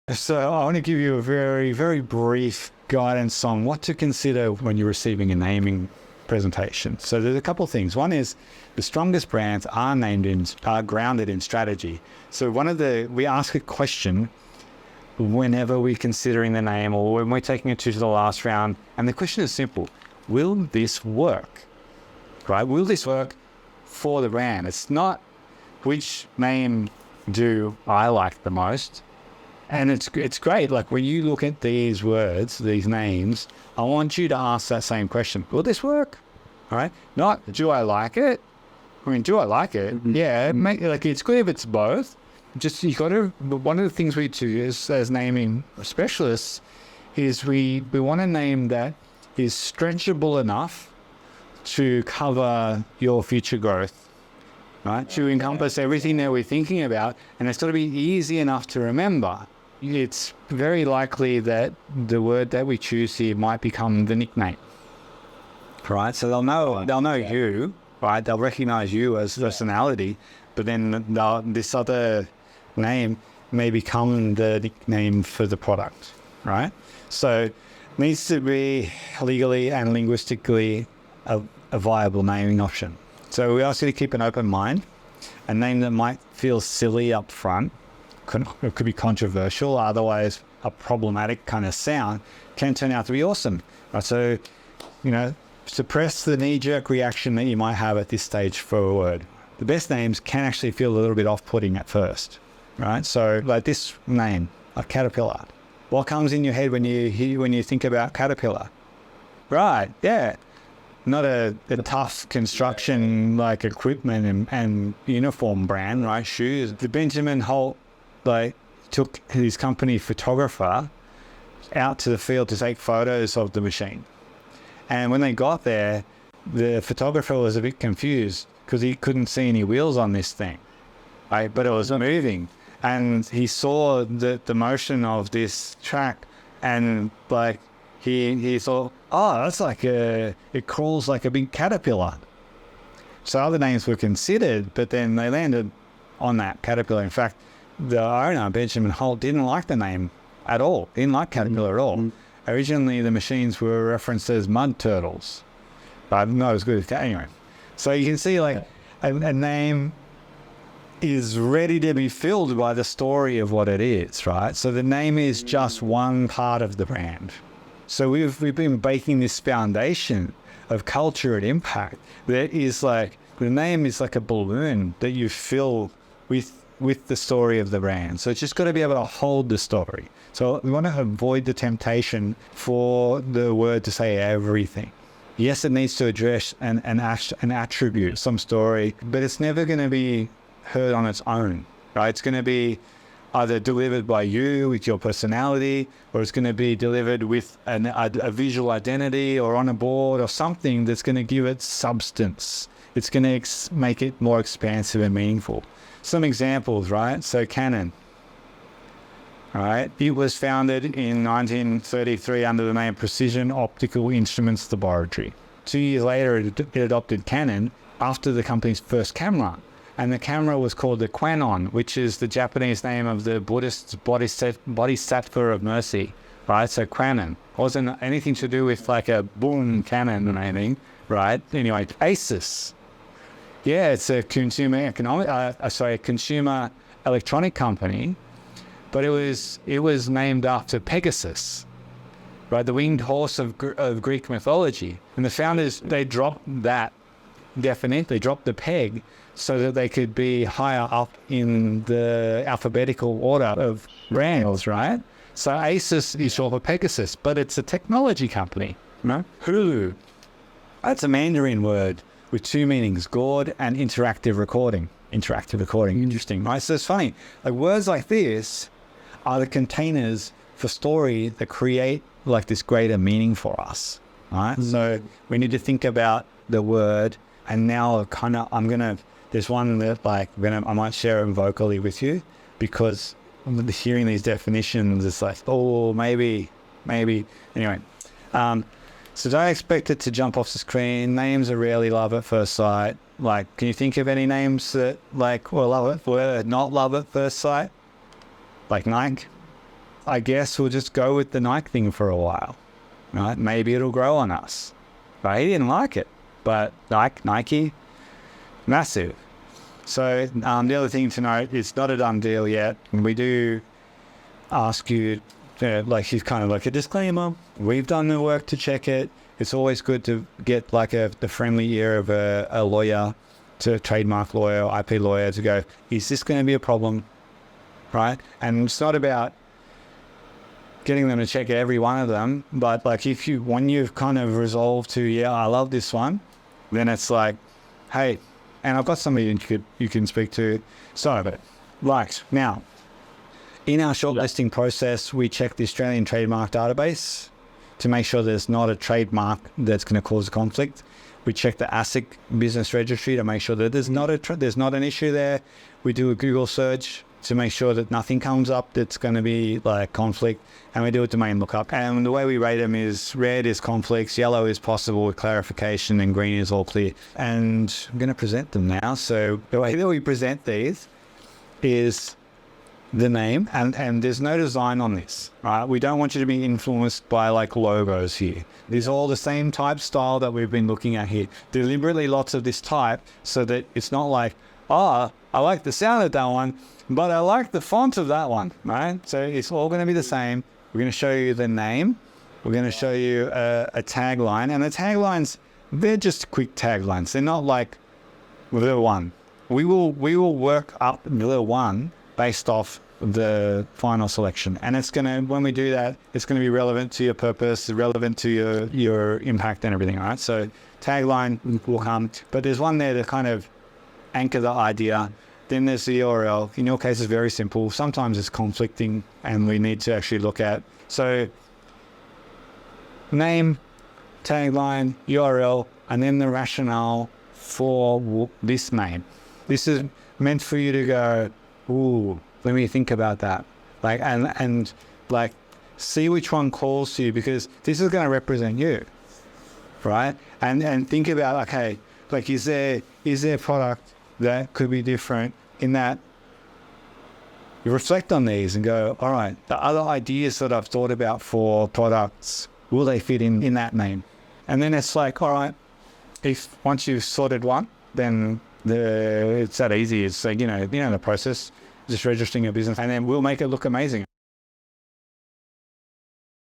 So I want to give you a very, very brief guidance on what to consider when you're receiving a naming presentation. So there's a couple of things. One is the strongest brands are grounded in strategy. So we ask a question whenever we're considering the name or when we're taking it to the last round. And the question is simple. Will this work? Right? Will this work for the brand? It's not which name do I like the most. And it's great. Like when you look at these words, these names, I want you to ask that same question. Will this work? All right. Not, do I like it? I mean, do I like it? Mm-hmm. Yeah. It's good if it's both. Just, one of the things we do as naming specialists is we want a name that is stretchable enough to cover your future growth, right? To encompass everything that we're thinking about. And it's got to be easy enough to remember. It's very likely that the word that we choose here might become the nickname, right? So they'll know you, right? They'll recognize you as personality, but then this other name may become the nickname for the product, right? So it needs to be legally and linguistically a viable naming option. So we ask you to keep an open mind. A name that might feel silly up front, it could be controversial, otherwise a problematic kind of sound, can turn out to be awesome. Right? So, suppress the knee-jerk reaction that you might have at this stage for a word. The best names can actually feel a little bit off-putting at first, right? So, like this name, a caterpillar. What comes in your head when you think about caterpillar? Right, yeah. Not a tough construction like equipment and uniform brand, right? Shoes. The Benjamin Holt took his company photographer out to the field to take photos of the machine. And when they got there, the photographer was a bit confused because he couldn't see any wheels on this thing, right? But it was moving. And he saw the motion of this track and he thought, oh, that's it crawls like a big caterpillar. So other names were considered, but then they landed on that caterpillar. In fact, the owner, Benjamin Holt, didn't like the name at all. He didn't like caterpillar at all. Mm-hmm. Originally, the machines were referenced as mud turtles. But not as good as that. Anyway, so you can see a name is ready to be filled by the story of what it is, right? So the name is just one part of the brand. So we've been baking this foundation of culture and impact that is the name is like a balloon that you fill with the story of the brand. So it's just got to be able to hold the story. So we want to avoid the temptation for the word to say everything. Yes, it needs to address an attribute, some story, but it's never going to be heard on its own, right? It's going to be either delivered by you with your personality, or it's going to be delivered with a visual identity or on a board or something that's going to give it substance. It's going to make it more expansive and meaningful. Some examples, right? So Canon, right? It was founded in 1933 under the name Precision Optical Instruments Laboratory. 2 years later, it adopted Canon after the company's first camera. And the camera was called the Kwanon, which is the Japanese name of the Buddhist bodhisattva of mercy, right? So Kwanon wasn't anything to do with like a boom cannon or anything, right? Anyway, Asus. Yeah, it's a consumer electronic company, but it was named after Pegasus, right? The winged horse of Greek mythology. And the founders, they dropped that they dropped the peg so that they could be higher up in the alphabetical order of brands, right? So Asus is short for Pegasus, but it's a technology company, right? Hulu. That's a Mandarin word with two meanings, gourd and interactive recording. Interactive recording, interesting, right? So it's funny. Words like this are the containers for story that create this greater meaning for us, right? Mm-hmm. So we need to think about the word, and now there's one that I might share them vocally with you, because hearing these definitions, it's maybe. Anyway, so don't expect it to jump off the screen. Names are rarely love at first sight. Can you think of any names that were not love at first sight? Like Nike? I guess we'll just go with the Nike thing for a while, right? Maybe it'll grow on us. Right? He didn't like it, but Nike, massive. So the other thing to note, it's not a done deal yet. We do ask you, she's kind of like a disclaimer. We've done the work to check it. It's always good to get like the friendly ear of a lawyer, to trademark lawyer, IP lawyer, to go, is this going to be a problem? Right? And it's not about getting them to check every one of them, but like when you've kind of resolved to, yeah, I love this one, then it's like, hey, and I've got somebody you can speak to. So, right now, in our shortlisting process, we check the Australian trademark database to make sure there's not a trademark that's going to cause a conflict. We check the ASIC business registry to make sure that there's not an issue there. We do a Google search to make sure that nothing comes up that's going to be like conflict, and we do a domain lookup. And the way we rate them is red is conflicts, yellow is possible with clarification, and green is all clear. And I'm going to present them now. So the way that we present these is the name, and there's no design on this, right? We don't want you to be influenced by like logos here. These are all the same type style that we've been looking at here. Deliberately lots of this type so that it's not like, oh, I like the sound of that one, but I like the font of that one, right? So it's all going to be the same. We're going to show you the name. We're going to show you a tagline, and the taglines, they're just quick taglines. They're not like the one. We will work up the one based off the final selection. And it's going to, when we do that, it's going to be relevant to your purpose, relevant to your impact and everything, right? So tagline will come, but there's one there to kind of anchor the idea. Then there's the URL. In your case, it's very simple. Sometimes it's conflicting and we need to actually look at. So name, tagline, URL, and then the rationale for this name. This is meant for you to go, ooh, let me think about that. Like, and like, see which one calls to you, because this is going to represent you, right? And think about, okay, like, is there a product that could be different in that you reflect on these and go, all right, the other ideas that I've thought about for products, will they fit in that name? And then it's like, all right, if once you've sorted one, then it's that easy. It's like, the process, just registering a business, and then we'll make it look amazing.